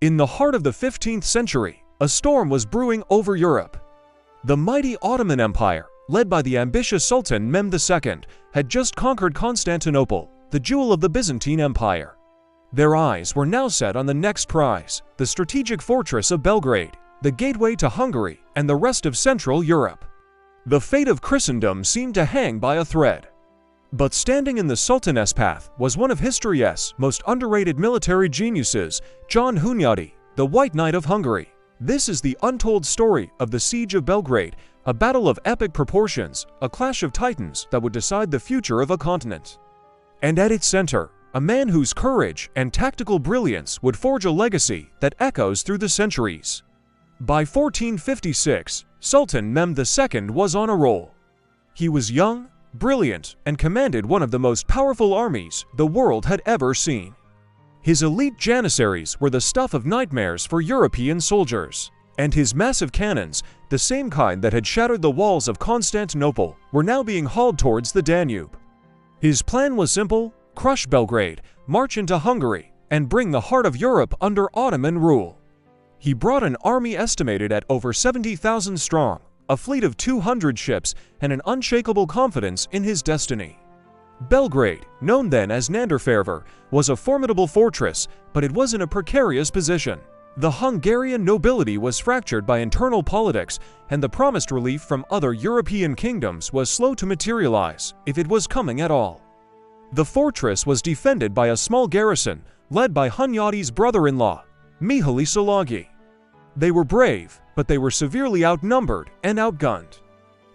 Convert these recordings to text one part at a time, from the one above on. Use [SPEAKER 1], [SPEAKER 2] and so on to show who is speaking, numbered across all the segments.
[SPEAKER 1] In the heart of the 15th century, a storm was brewing over Europe. The mighty Ottoman Empire, led by the ambitious Sultan Mehmed II, had just conquered Constantinople, the jewel of the Byzantine Empire. Their eyes were now set on the next prize, the strategic fortress of Belgrade, the gateway to Hungary and the rest of Central Europe. The fate of Christendom seemed to hang by a thread. But standing in the Sultan's path was one of history's most underrated military geniuses, John Hunyadi, the White Knight of Hungary. This is the untold story of the Siege of Belgrade, a battle of epic proportions, a clash of titans that would decide the future of a continent. And at its center, a man whose courage and tactical brilliance would forge a legacy that echoes through the centuries. By 1456, Sultan Mehmed II was on a roll. He was young, brilliant, and commanded one of the most powerful armies the world had ever seen. His elite janissaries were the stuff of nightmares for European soldiers, and his massive cannons, the same kind that had shattered the walls of Constantinople, were now being hauled towards the Danube. His plan was simple: crush Belgrade, march into Hungary, and bring the heart of Europe under Ottoman rule. He brought an army estimated at over 70,000 strong, a fleet of 200 ships, and an unshakable confidence in his destiny. Belgrade, known then as Nanderferver, was a formidable fortress, but it was in a precarious position. The Hungarian nobility was fractured by internal politics, and the promised relief from other European kingdoms was slow to materialize, if it was coming at all. The fortress was defended by a small garrison, led by Hunyadi's brother-in-law, Mihaly Szalagi. They were brave, but they were severely outnumbered and outgunned.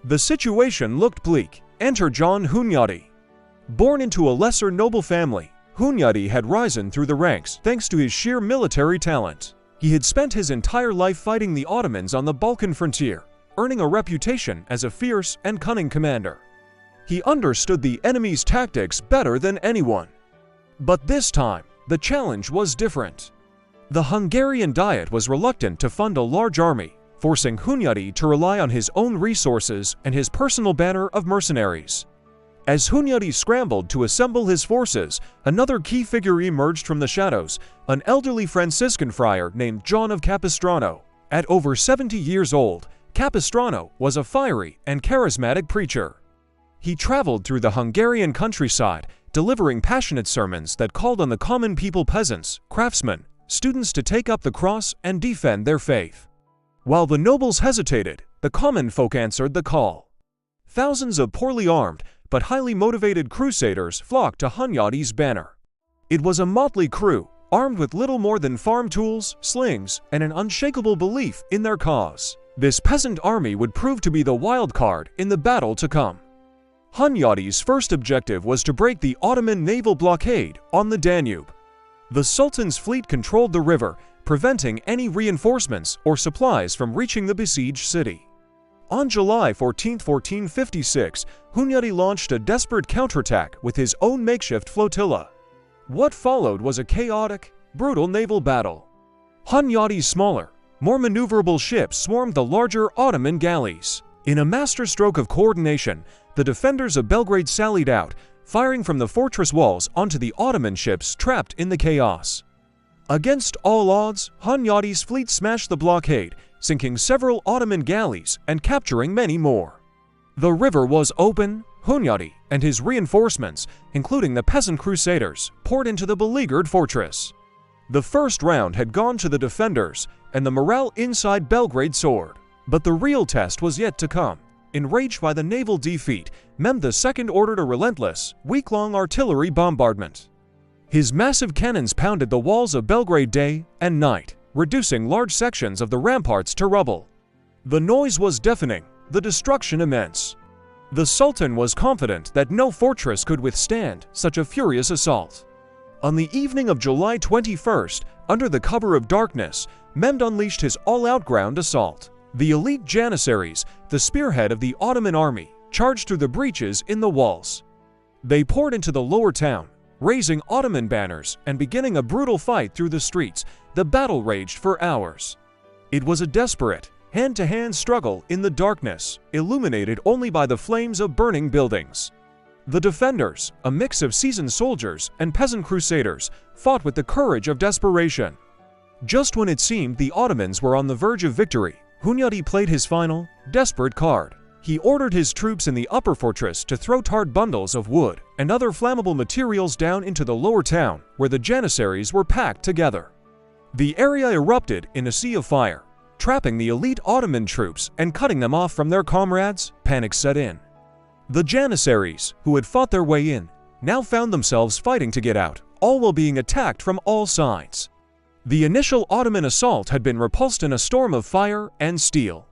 [SPEAKER 1] The situation looked bleak. Enter John Hunyadi. Born into a lesser noble family, Hunyadi had risen through the ranks thanks to his sheer military talent. He had spent his entire life fighting the Ottomans on the Balkan frontier, earning a reputation as a fierce and cunning commander. He understood the enemy's tactics better than anyone. But this time, the challenge was different. The Hungarian Diet was reluctant to fund a large army, forcing Hunyadi to rely on his own resources and his personal banner of mercenaries. As Hunyadi scrambled to assemble his forces, another key figure emerged from the shadows, an elderly Franciscan friar named John of Capistrano. At over 70 years old, Capistrano was a fiery and charismatic preacher. He traveled through the Hungarian countryside, delivering passionate sermons that called on the common people, peasants, craftsmen, students to take up the cross and defend their faith. While the nobles hesitated, the common folk answered the call. Thousands of poorly armed but highly motivated crusaders flocked to Hunyadi's banner. It was a motley crew, armed with little more than farm tools, slings, and an unshakable belief in their cause. This peasant army would prove to be the wild card in the battle to come. Hunyadi's first objective was to break the Ottoman naval blockade on the Danube. The Sultan's fleet controlled the river, preventing any reinforcements or supplies from reaching the besieged city. On July 14, 1456, Hunyadi launched a desperate counterattack with his own makeshift flotilla. What followed was a chaotic, brutal naval battle. Hunyadi's smaller, more maneuverable ships swarmed the larger Ottoman galleys. In a masterstroke of coordination, the defenders of Belgrade sallied out, firing from the fortress walls onto the Ottoman ships trapped in the chaos. Against all odds, Hunyadi's fleet smashed the blockade, sinking several Ottoman galleys and capturing many more. The river was open. Hunyadi and his reinforcements, including the peasant crusaders, poured into the beleaguered fortress. The first round had gone to the defenders, and the morale inside Belgrade soared. But the real test was yet to come. Enraged by the naval defeat, Mehmed II ordered a relentless, week-long artillery bombardment. His massive cannons pounded the walls of Belgrade day and night, reducing large sections of the ramparts to rubble. The noise was deafening, the destruction immense. The Sultan was confident that no fortress could withstand such a furious assault. On the evening of July 21st, under the cover of darkness, Mehmed unleashed his all-out ground assault. The elite janissaries, the spearhead of the Ottoman army, charged through the breaches in the walls. They poured into the lower town, raising Ottoman banners and beginning a brutal fight through the streets. The battle raged for hours. It was a desperate, hand-to-hand struggle in the darkness, illuminated only by the flames of burning buildings. The defenders, a mix of seasoned soldiers and peasant crusaders, fought with the courage of desperation. Just when it seemed the Ottomans were on the verge of victory, Hunyadi played his final, desperate card. He ordered his troops in the upper fortress to throw tarred bundles of wood and other flammable materials down into the lower town, where the Janissaries were packed together. The area erupted in a sea of fire, trapping the elite Ottoman troops and cutting them off from their comrades. Panic set in. The Janissaries, who had fought their way in, now found themselves fighting to get out, all while being attacked from all sides. The initial Ottoman assault had been repulsed in a storm of fire and steel.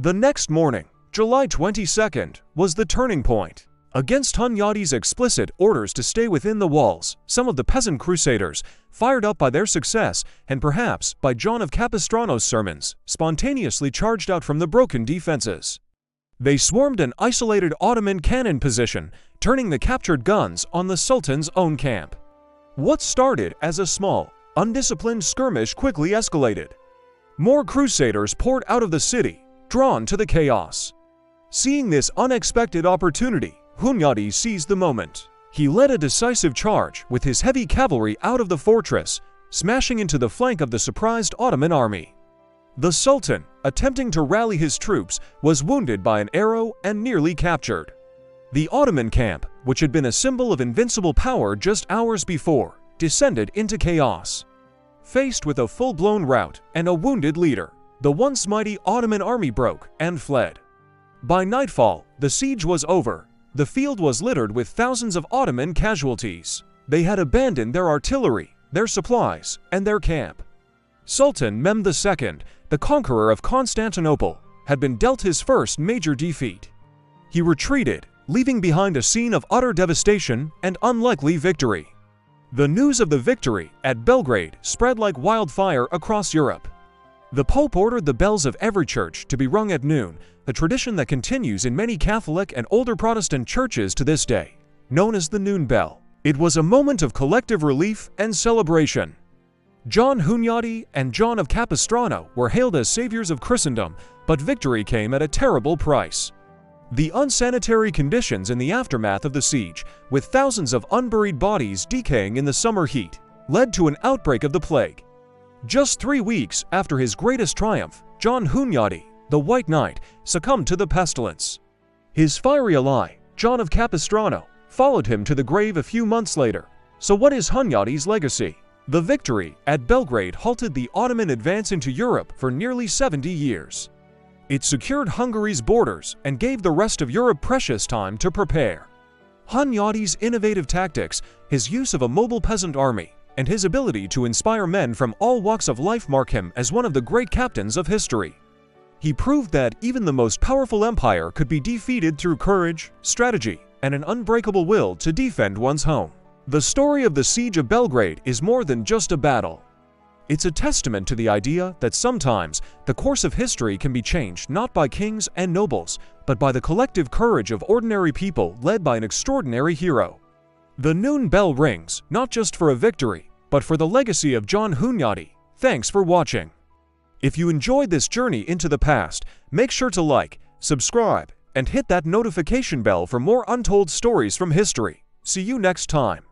[SPEAKER 1] The next morning, July 22nd, was the turning point. Against Hunyadi's explicit orders to stay within the walls, some of the peasant crusaders, fired up by their success and perhaps by John of Capistrano's sermons, spontaneously charged out from the broken defenses. They swarmed an isolated Ottoman cannon position, turning the captured guns on the Sultan's own camp. What started as a small, undisciplined skirmish quickly escalated. More crusaders poured out of the city, drawn to the chaos. Seeing this unexpected opportunity, Hunyadi seized the moment. He led a decisive charge with his heavy cavalry out of the fortress, smashing into the flank of the surprised Ottoman army. The Sultan, attempting to rally his troops, was wounded by an arrow and nearly captured. The Ottoman camp, which had been a symbol of invincible power just hours before, descended into chaos. Faced with a full-blown rout and a wounded leader, the once mighty Ottoman army broke and fled. By nightfall, the siege was over. The field was littered with thousands of Ottoman casualties. They had abandoned their artillery, their supplies, and their camp. Sultan Mehmed II, the conqueror of Constantinople, had been dealt his first major defeat. He retreated, leaving behind a scene of utter devastation and unlikely victory. The news of the victory at Belgrade spread like wildfire across Europe. The Pope ordered the bells of every church to be rung at noon, a tradition that continues in many Catholic and older Protestant churches to this day, known as the noon bell. It was a moment of collective relief and celebration. John Hunyadi and John of Capistrano were hailed as saviors of Christendom, but victory came at a terrible price. The unsanitary conditions in the aftermath of the siege, with thousands of unburied bodies decaying in the summer heat, led to an outbreak of the plague. Just 3 weeks after his greatest triumph, John Hunyadi, the White Knight, succumbed to the pestilence. His fiery ally, John of Capistrano, followed him to the grave a few months later. So what is Hunyadi's legacy? The victory at Belgrade halted the Ottoman advance into Europe for nearly 70 years. It secured Hungary's borders and gave the rest of Europe precious time to prepare. Hunyadi's innovative tactics, his use of a mobile peasant army, and his ability to inspire men from all walks of life mark him as one of the great captains of history. He proved that even the most powerful empire could be defeated through courage, strategy, and an unbreakable will to defend one's home. The story of the Siege of Belgrade is more than just a battle. It's a testament to the idea that sometimes the course of history can be changed not by kings and nobles, but by the collective courage of ordinary people led by an extraordinary hero. The noon bell rings, not just for a victory, but for the legacy of John Hunyadi. Thanks for watching. If you enjoyed this journey into the past, make sure to like, subscribe, and hit that notification bell for more untold stories from history. See you next time.